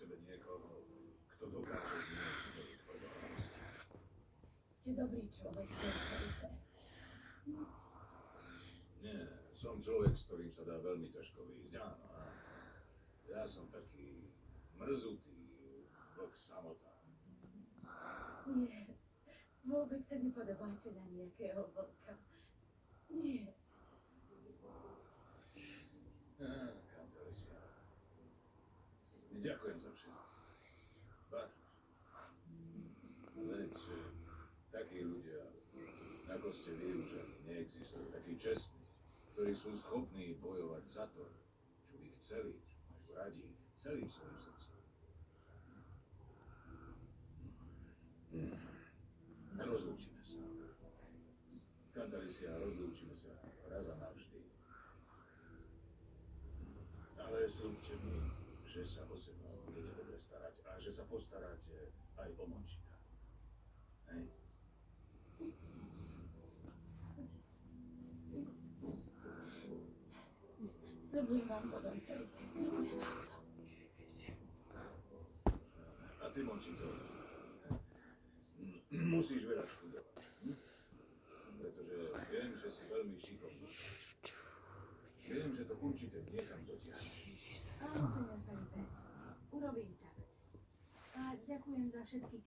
sebe niekoho, kto dokáže zniesť moju tvrdosť. Ste dobrý človek, Felipe. Nie, som človek, s ktorým sa dá veľmi ťažko výjsť, áno. Ja som taký mrzutý vlk samota. Nie, vôbec sa nepodobáte na nejakého vlka. Nie. Kantalisia. Ďakujem za všetko. Vážne. Veď, takí ľudia, ako ste vy, už ani neexistujú. Takí čestní, ktorí sú schopní bojovať za to, čo by chceli, čo majú radi, celým svojim srdcom. Rozlúčime sa. Kantalisia, rozlúčime sa raz a navždy. Ale slúbte mi, že sa o seba budete dobre starať a že sa postaráte aj o Mončika. Hej? Sľubujem vám to, Don Felipe. Sľubujem vám to. A ty, Mončiko, musíš veľa študovať. Pretože viem, že si veľmi šikovný. Viem, že to určite niekam dotiahne. Áno, senior Felipe. Urobím tak. A ďakujem za všetky